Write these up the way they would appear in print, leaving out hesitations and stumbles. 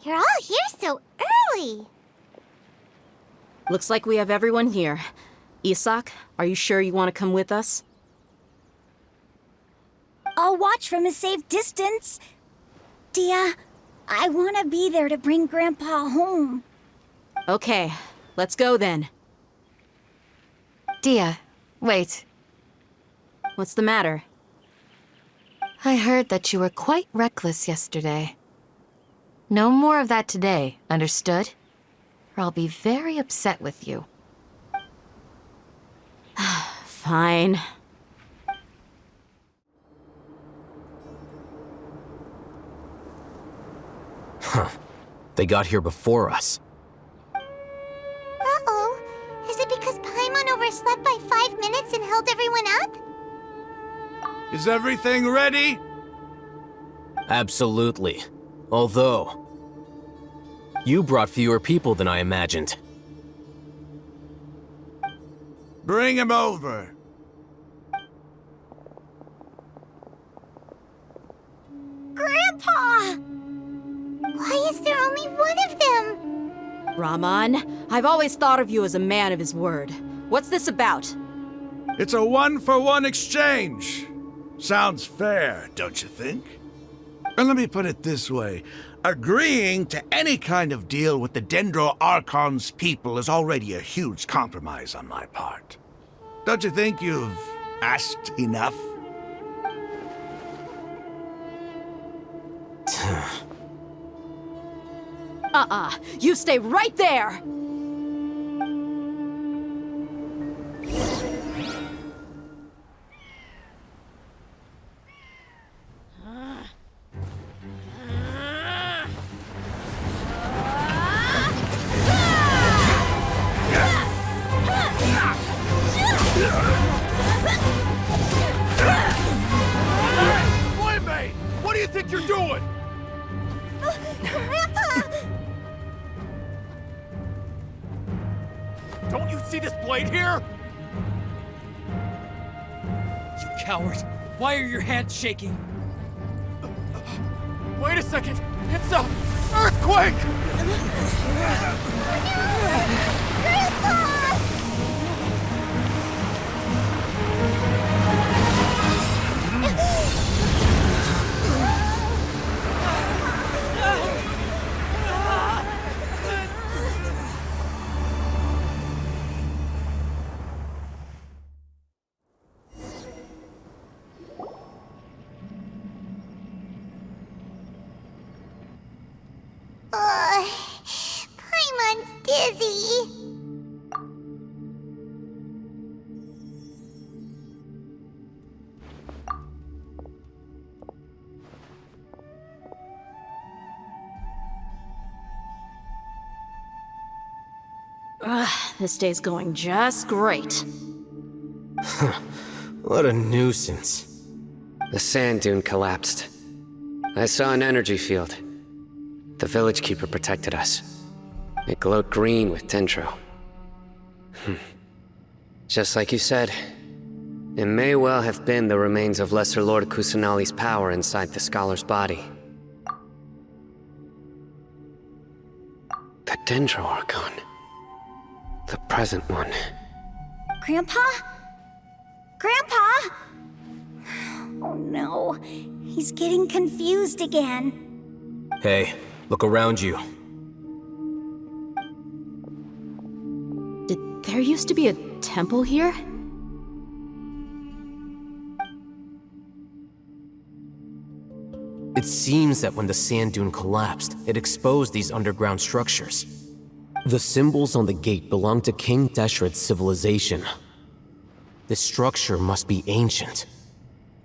You're all here so early. Looks like we have everyone here. Isak, are you sure you want to come with us? I'll watch from a safe distance. Dia, I want to be there to bring Grandpa home. Okay, let's go then. Dia, wait. What's the matter? I heard that you were quite reckless yesterday. No more of that today, understood? Or I'll be very upset with you. Fine. Huh. They got here before us. Uh-oh. Is it because Paimon overslept by 5 minutes and held everyone up? Is everything ready? Absolutely. Although, you brought fewer people than I imagined. Bring him over. Grandpa! Why is there only one of them? Rahman, I've always thought of you as a man of his word. What's this about? It's a 1-for-1 exchange. Sounds fair, don't you think? And let me put it this way. Agreeing to any kind of deal with the Dendro Archon's people is already a huge compromise on my part. Don't you think you've asked enough? You stay right there! Playmate! What do you think you're doing? Grandpa! Don't you see this blade here? You coward! Why are your hands shaking? Wait a second! It's a earthquake! Paimon's dizzy. This day's going just great. What a nuisance. The sand dune collapsed. I saw an energy field. The village keeper protected us. It glowed green with dendro. Just like you said, it may well have been the remains of Lesser Lord Kusanali's power inside the scholar's body. The Dendro Archon. The present one. Grandpa? Grandpa? Oh no, he's getting confused again. Hey, look around you. Did there used to be a temple here? It seems that when the sand dune collapsed, it exposed these underground structures. The symbols on the gate belong to King Deshret's civilization. This structure must be ancient.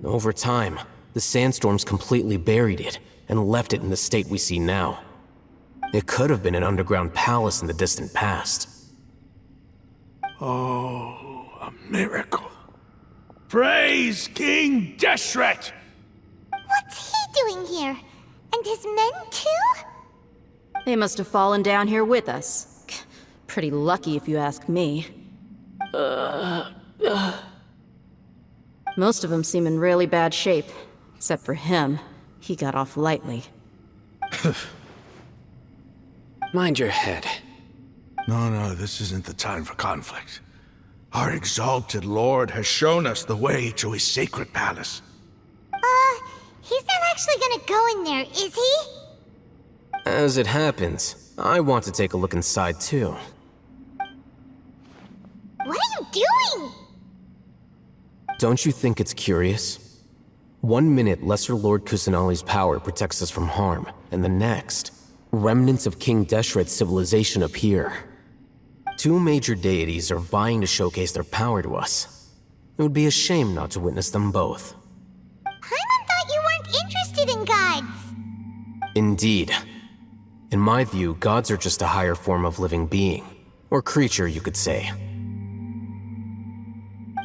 Over time, the sandstorms completely buried it and left it in the state we see now. It could have been an underground palace in the distant past. Oh, a miracle. Praise King Deshret! What's he doing here? And his men too? They must have fallen down here with us. Pretty lucky if you ask me. Most of them seem in really bad shape. Except for him. He got off lightly. Mind your head. No, this isn't the time for conflict. Our exalted lord has shown us the way to his sacred palace. He's not actually gonna go in there, is he? As it happens, I want to take a look inside too. What are you doing? Don't you think it's curious? 1 minute, Lesser Lord Kusanali's power protects us from harm, and the next, remnants of King Deshret's civilization appear. 2 major deities are vying to showcase their power to us. It would be a shame not to witness them both. Paimon thought you weren't interested in gods. Indeed. In my view, gods are just a higher form of living being, or creature, you could say.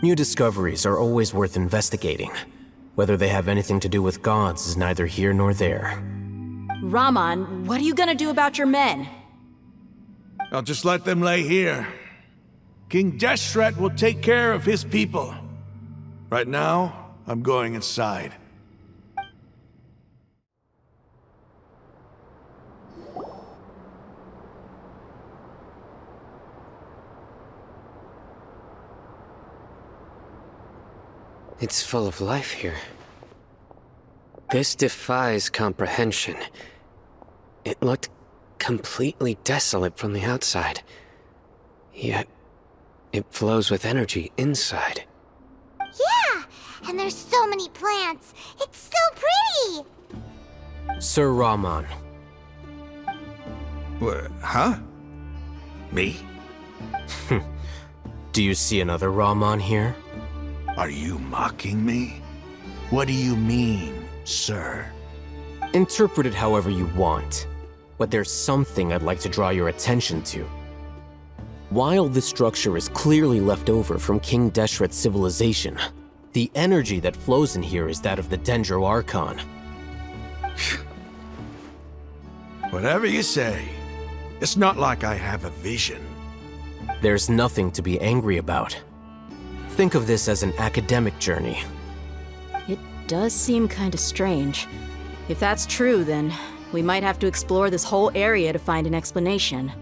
New discoveries are always worth investigating. Whether they have anything to do with gods is neither here nor there. Raman, what are you gonna do about your men? I'll just let them lay here. King Deshret will take care of his people. Right now, I'm going inside. It's full of life here. This defies comprehension. It looked completely desolate from the outside. Yet, it flows with energy inside. Yeah, and there's so many plants. It's so pretty. Sir Raman. Huh? Me? Do you see another Raman here? Are you mocking me? What do you mean, sir? Interpret it however you want, but there's something I'd like to draw your attention to. While this structure is clearly left over from King Deshret's civilization, the energy that flows in here is that of the Dendro Archon. Whatever you say. It's not like I have a vision. There's nothing to be angry about. Think of this as an academic journey. It does seem kinda strange. If that's true, then we might have to explore this whole area to find an explanation.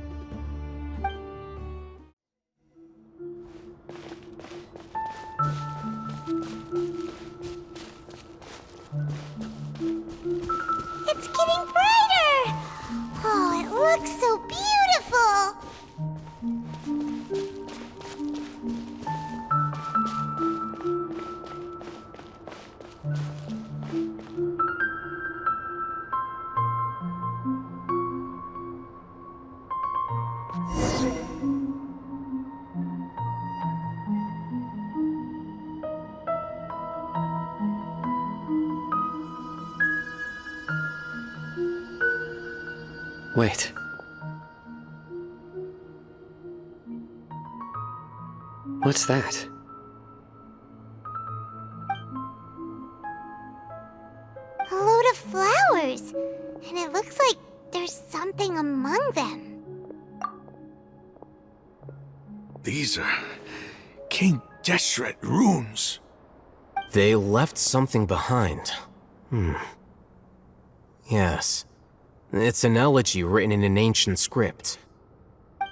It's getting brighter. Oh, it looks so beautiful. Wait. What's that? A load of flowers. And it looks like there's something among them. These are King Deshret runes. They left something behind. Yes. It's an elegy written in an ancient script.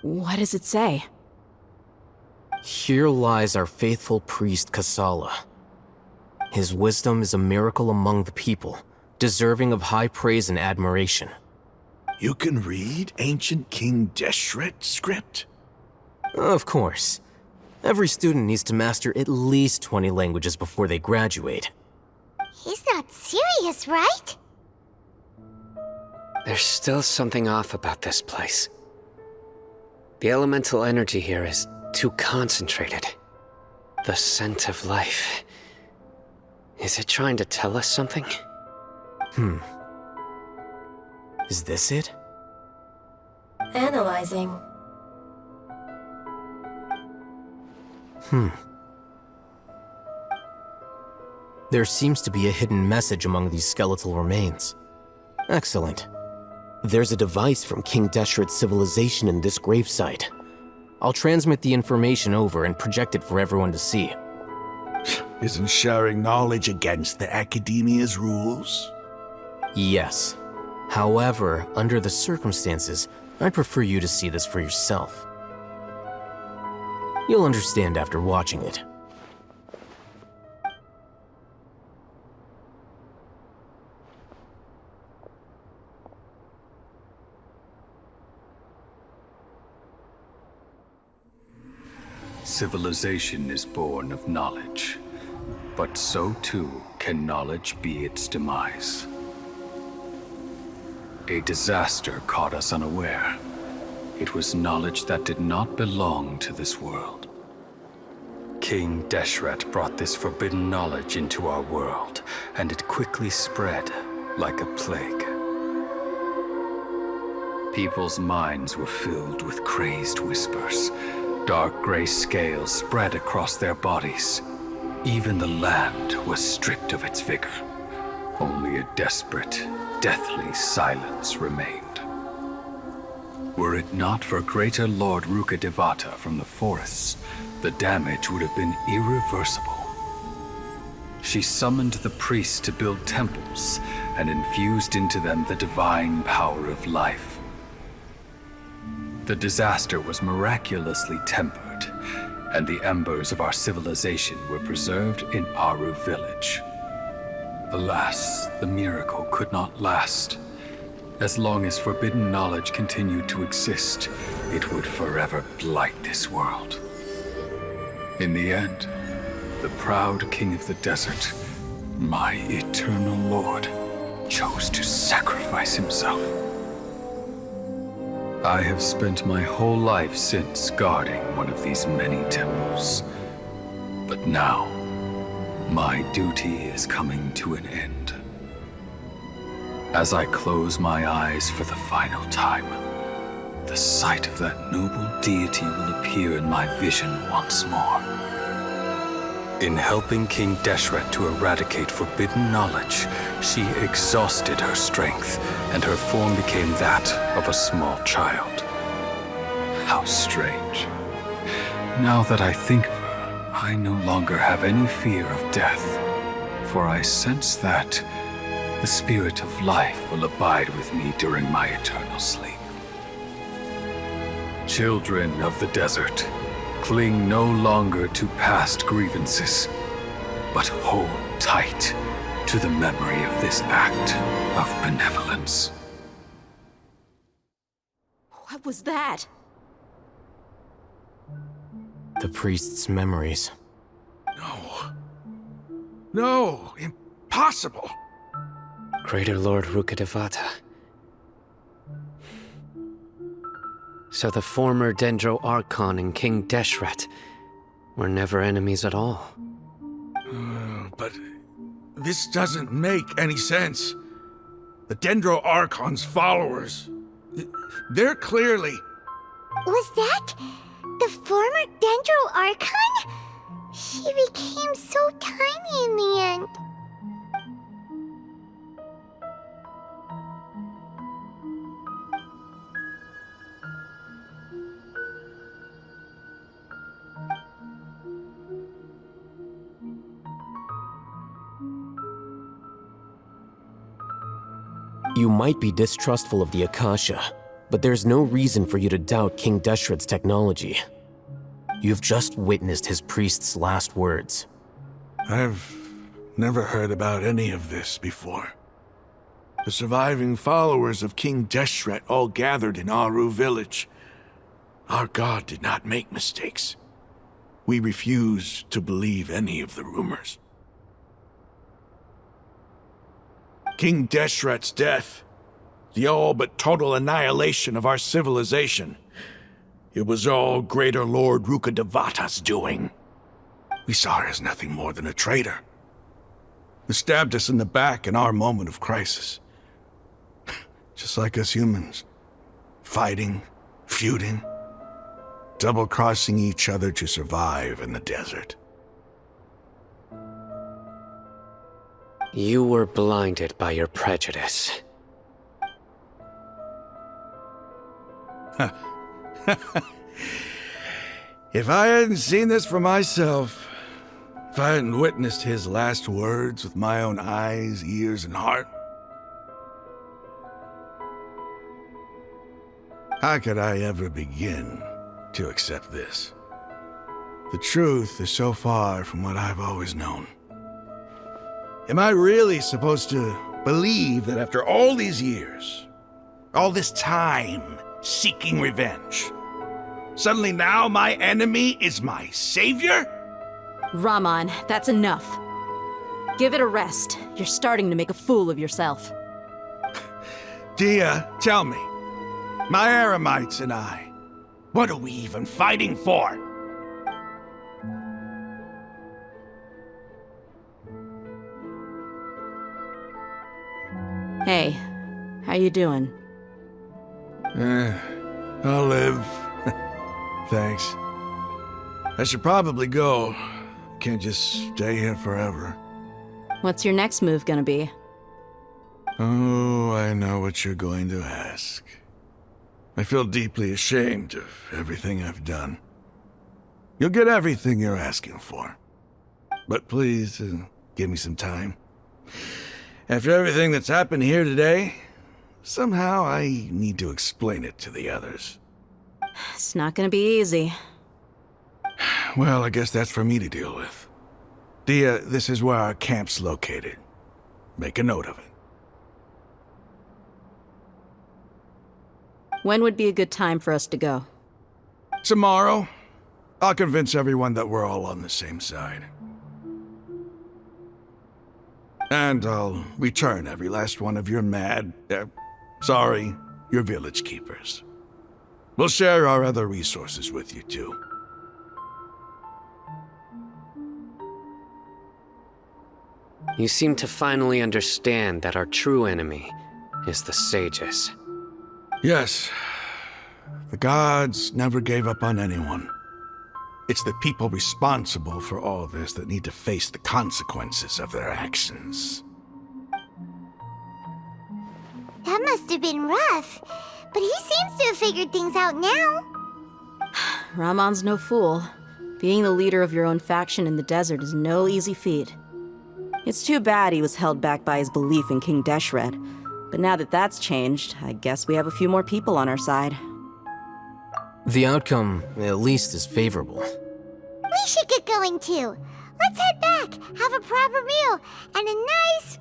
What does it say? Here lies our faithful priest Kasala. His wisdom is a miracle among the people, deserving of high praise and admiration. You can read ancient King Deshret script? Of course. Every student needs to master at least 20 languages before they graduate. He's not serious, right? There's still something off about this place. The elemental energy here is too concentrated. The scent of life. Is it trying to tell us something? Is this it? Analyzing. There seems to be a hidden message among these skeletal remains. Excellent. There's a device from King Deshret's civilization in this gravesite. I'll transmit the information over and project it for everyone to see. Isn't sharing knowledge against the Academia's rules? Yes. However, under the circumstances, I'd prefer you to see this for yourself. You'll understand after watching it. Civilization is born of knowledge, but so too can knowledge be its demise. A disaster caught us unaware. It was knowledge that did not belong to this world. King Deshret brought this forbidden knowledge into our world, and it quickly spread like a plague. People's minds were filled with crazed whispers. Dark gray scales spread across their bodies. Even the land was stripped of its vigor. Only a desperate, deathly silence remained. Were it not for greater Lord Rukkhadevata from the forests, the damage would have been irreversible. She summoned the priests to build temples and infused into them the divine power of life. The disaster was miraculously tempered, and the embers of our civilization were preserved in Aru village. Alas, the miracle could not last. As long as forbidden knowledge continued to exist, it would forever blight this world. In the end, the proud king of the desert, my eternal lord, chose to sacrifice himself. I have spent my whole life since guarding one of these many temples. But now, my duty is coming to an end. As I close my eyes for the final time, the sight of that noble deity will appear in my vision once more. In helping King Deshret to eradicate forbidden knowledge, she exhausted her strength, and her form became that of a small child. How strange. Now that I think of her, I no longer have any fear of death, for I sense that the spirit of life will abide with me during my eternal sleep. Children of the desert, cling no longer to past grievances, but hold tight to the memory of this act of benevolence. What was that? The priest's memories. No. No, impossible. Greater Lord Rukkhadevata. So the former Dendro Archon and King Deshret were never enemies at all. But this doesn't make any sense. The Dendro Archon's followers, they're clearly... Was that the former Dendro Archon? She became so tiny in the end. You might be distrustful of the Akasha, but there's no reason for you to doubt King Deshret's technology. You've just witnessed his priest's last words. I've never heard about any of this before. The surviving followers of King Deshret all gathered in Aru village. Our god did not make mistakes. We refuse to believe any of the rumors. King Deshret's death, the all but total annihilation of our civilization, it was all Greater Lord Rukkhadevata's doing. We saw her as nothing more than a traitor, who stabbed us in the back in our moment of crisis. Just like us humans, fighting, feuding, double-crossing each other to survive in the desert. You were blinded by your prejudice. If I hadn't seen this for myself, if I hadn't witnessed his last words with my own eyes, ears, and heart, How could I ever begin to accept this? The truth is so far from what I've always known. Am I really supposed to believe that after all these years, all this time seeking revenge, suddenly now my enemy is my savior? Raman, that's enough. Give it a rest. You're starting to make a fool of yourself. Dia, tell me, my Eremites and I, what are we even fighting for? Hey, how you doing? I'll live. Thanks. I should probably go. Can't just stay here forever. What's your next move gonna be? Oh, I know what you're going to ask. I feel deeply ashamed of everything I've done. You'll get everything you're asking for. But please, give me some time. After everything that's happened here today, somehow I need to explain it to the others. It's not gonna be easy. Well, I guess that's for me to deal with. Dia, this is where our camp's located. Make a note of it. When would be a good time for us to go? Tomorrow, I'll convince everyone that we're all on the same side. And I'll return every last one of your your village keepers. We'll share our other resources with you, too. You seem to finally understand that our true enemy is the sages. Yes. The gods never gave up on anyone. It's the people responsible for all this that need to face the consequences of their actions. That must have been rough, but he seems to have figured things out now. Raman's no fool. Being the leader of your own faction in the desert is no easy feat. It's too bad he was held back by his belief in King Deshret. But now that that's changed, I guess we have a few more people on our side. The outcome, at least, is favorable. We should get going too. Let's head back, have a proper meal, and a nice,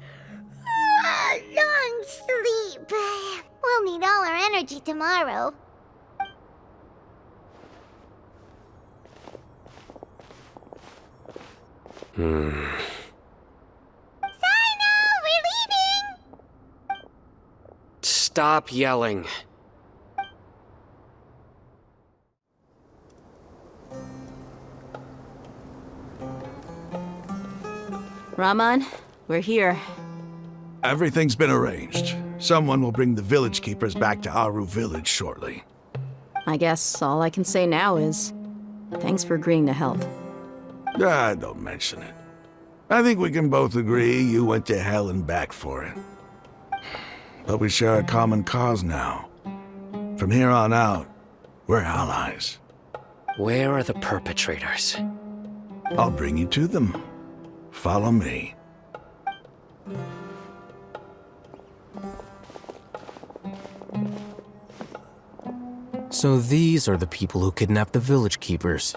long sleep. We'll need all our energy tomorrow. Sino, we're leaving! Stop yelling. Raman, we're here. Everything's been arranged. Someone will bring the village keepers back to Aru village shortly. I guess all I can say now is, thanks for agreeing to help. Don't mention it. I think we can both agree you went to hell and back for it. But we share a common cause now. From here on out, we're allies. Where are the perpetrators? I'll bring you to them. Follow me. So these are the people who kidnapped the village keepers.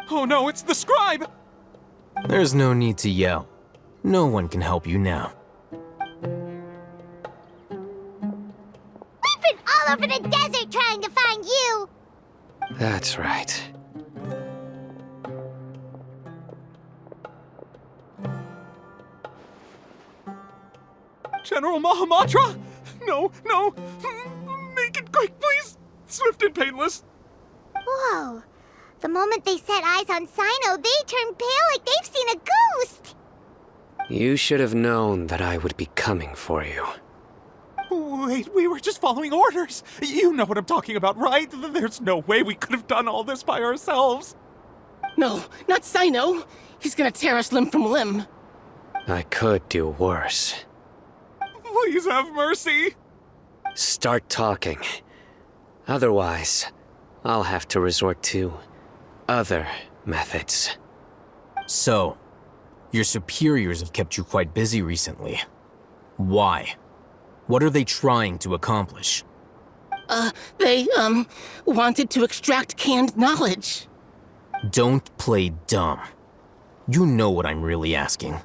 Oh no, it's the scribe! There's no need to yell. No one can help you now. We've been all over the desert trying to find you! That's right. General Mahamatra? No, no! Make it quick, please! Swift and painless! Whoa. The moment they set eyes on Sino, they turned pale like they've seen a ghost! You should have known that I would be coming for you. Wait, we were just following orders! You know what I'm talking about, right? There's no way we could have done all this by ourselves! No, not Sino! He's gonna tear us limb from limb! I could do worse. Please have mercy! Start talking. Otherwise, I'll have to resort to other methods. So, your superiors have kept you quite busy recently. Why? What are they trying to accomplish? They wanted to extract canned knowledge. Don't play dumb. You know what I'm really asking.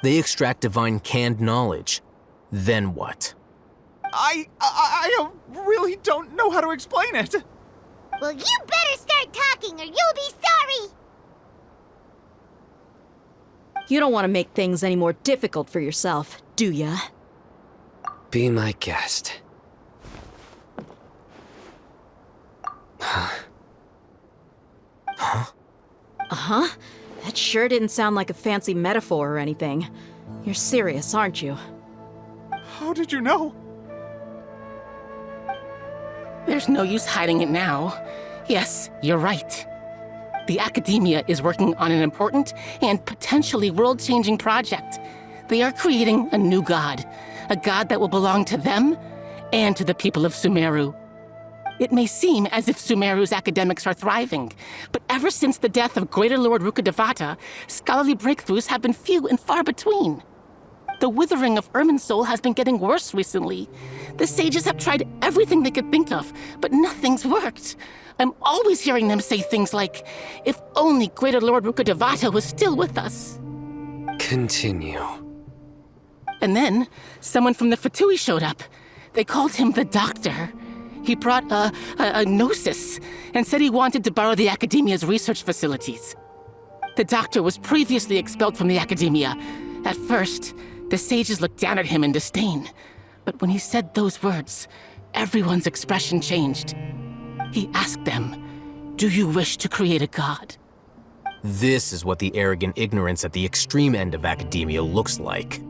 They extract divine canned knowledge. Then what? I really don't know how to explain it. Well, you better start talking or you'll be sorry! You don't want to make things any more difficult for yourself, do ya? Be my guest. Uh-huh. That sure didn't sound like a fancy metaphor or anything. You're serious, aren't you? How did you know? There's no use hiding it now. Yes, you're right. The Academia is working on an important and potentially world-changing project. They are creating a new god. A god that will belong to them and to the people of Sumeru. It may seem as if Sumeru's academics are thriving, but ever since the death of Greater Lord Rukkhadevata, scholarly breakthroughs have been few and far between. The withering of Irminsul has been getting worse recently. The sages have tried everything they could think of, but nothing's worked. I'm always hearing them say things like, if only Greater Lord Rukkhadevata was still with us. Continue. And then, someone from the Fatui showed up. They called him the Doctor. He brought a gnosis and said he wanted to borrow the Academia's research facilities. The Doctor was previously expelled from the Academia. At first, the sages looked down at him in disdain. But when he said those words, everyone's expression changed. He asked them, "Do you wish to create a god?" This is what the arrogant ignorance at the extreme end of academia looks like.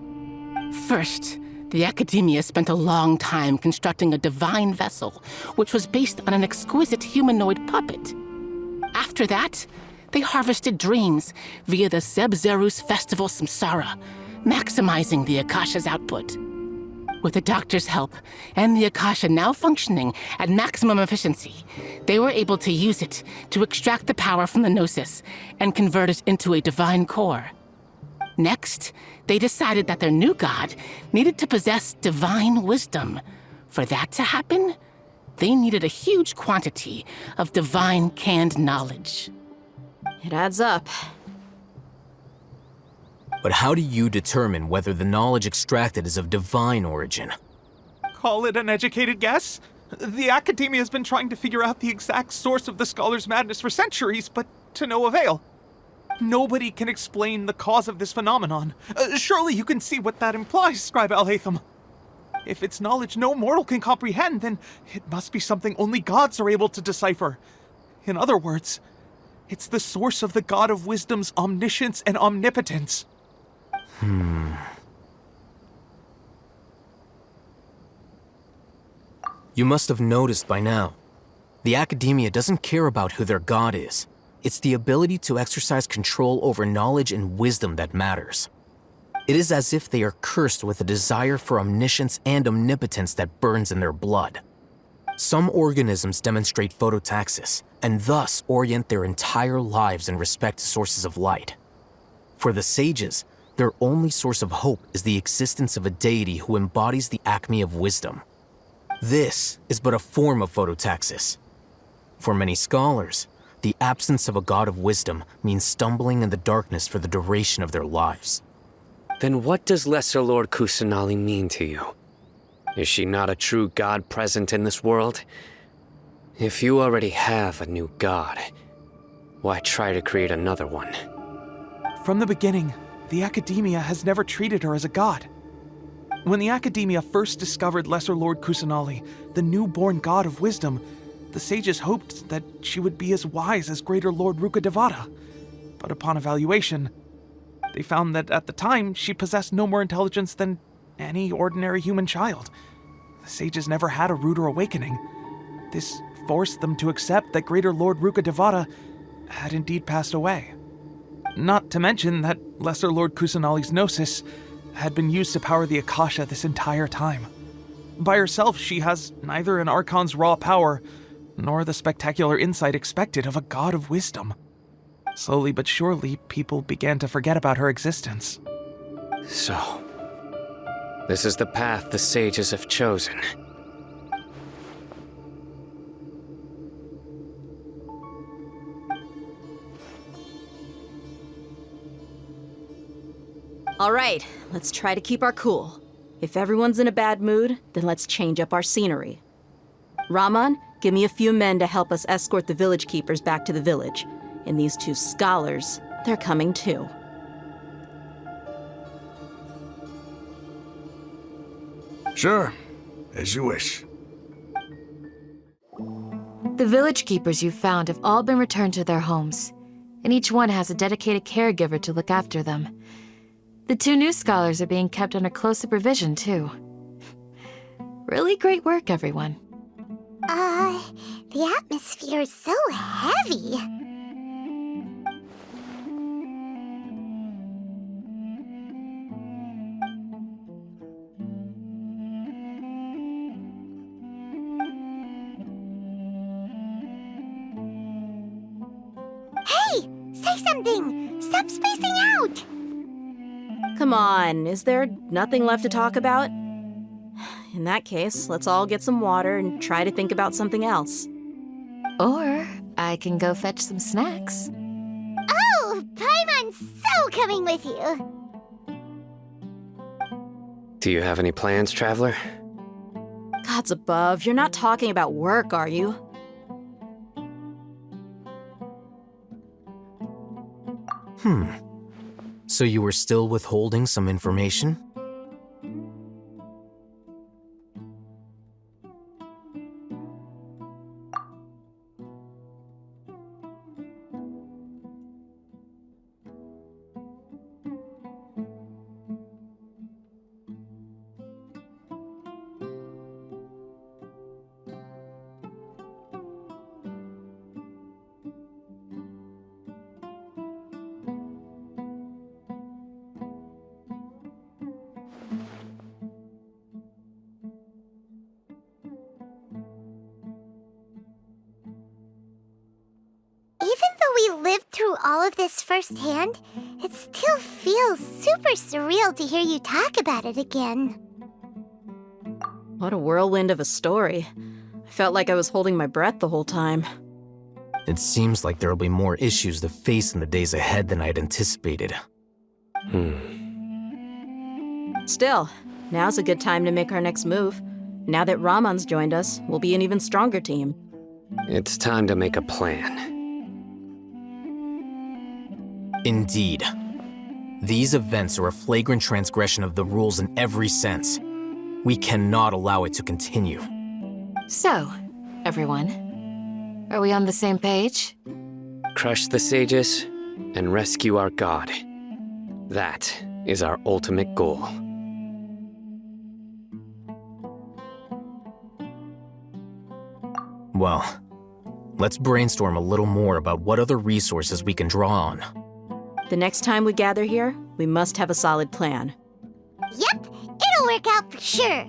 First, the Academia spent a long time constructing a divine vessel, which was based on an exquisite humanoid puppet. After that, they harvested dreams via the Zeb-Zerus Festival Samsara, maximizing the Akasha's output. With the Doctor's help, and the Akasha now functioning at maximum efficiency, they were able to use it to extract the power from the Gnosis and convert it into a divine core. Next, they decided that their new god needed to possess divine wisdom. For that to happen, they needed a huge quantity of divine canned knowledge. It adds up. But how do you determine whether the knowledge extracted is of divine origin? Call it an educated guess? The Academia has been trying to figure out the exact source of the scholar's madness for centuries, but to no avail. Nobody can explain the cause of this phenomenon. Surely you can see what that implies, Scribe Al-Haytham. If it's knowledge no mortal can comprehend, then it must be something only gods are able to decipher. In other words, it's the source of the God of Wisdom's omniscience and omnipotence. You must have noticed by now. The Academia doesn't care about who their god is. It's the ability to exercise control over knowledge and wisdom that matters. It is as if they are cursed with a desire for omniscience and omnipotence that burns in their blood. Some organisms demonstrate phototaxis, and thus orient their entire lives in respect to sources of light. For the sages, their only source of hope is the existence of a deity who embodies the acme of wisdom. This is but a form of phototaxis. For many scholars, the absence of a god of wisdom means stumbling in the darkness for the duration of their lives. Then what does Lesser Lord Kusanali mean to you? Is she not a true god present in this world? If you already have a new god, why try to create another one? From the beginning, the Academia has never treated her as a god. When the Academia first discovered Lesser Lord Kusanali, the newborn god of wisdom, the sages hoped that she would be as wise as Greater Lord Rukkhadevata. But upon evaluation, they found that at the time she possessed no more intelligence than any ordinary human child. The sages never had a ruder awakening. This forced them to accept that Greater Lord Rukkhadevata had indeed passed away. Not to mention that Lesser Lord Kusanali's gnosis had been used to power the Akasha this entire time. By herself, she has neither an Archon's raw power, nor the spectacular insight expected of a god of wisdom. Slowly but surely, people began to forget about her existence. So, This is the path the sages have chosen. All right, let's try to keep our cool. If everyone's in a bad mood, then let's change up our scenery. Raman, give me a few men to help us escort the village keepers back to the village. And these 2 scholars, they're coming too. Sure, as you wish. The village keepers you found have all been returned to their homes, and each one has a dedicated caregiver to look after them. The 2 new scholars are being kept under close supervision, too. Really great work, everyone. The atmosphere is so heavy. Hey! Say something! Stop spacing out! Come on, is there nothing left to talk about? In that case, let's all get some water and try to think about something else. Or I can go fetch some snacks. Oh, Paimon's so coming with you! Do you have any plans, Traveler? Gods above, you're not talking about work, are you? So you were still withholding some information? Even though we lived through all of this firsthand, it still feels super surreal to hear you talk about it again. What a whirlwind of a story. I felt like I was holding my breath the whole time. It seems like there'll be more issues to face in the days ahead than I'd anticipated. Still, now's a good time to make our next move. Now that Raman's joined us, we'll be an even stronger team. It's time to make a plan. Indeed. These events are a flagrant transgression of the rules in every sense. We cannot allow it to continue. So, everyone, are we on the same page? Crush the sages and rescue our god. That is our ultimate goal. Well, let's brainstorm a little more about what other resources we can draw on. The next time we gather here, we must have a solid plan. Yep, it'll work out for sure.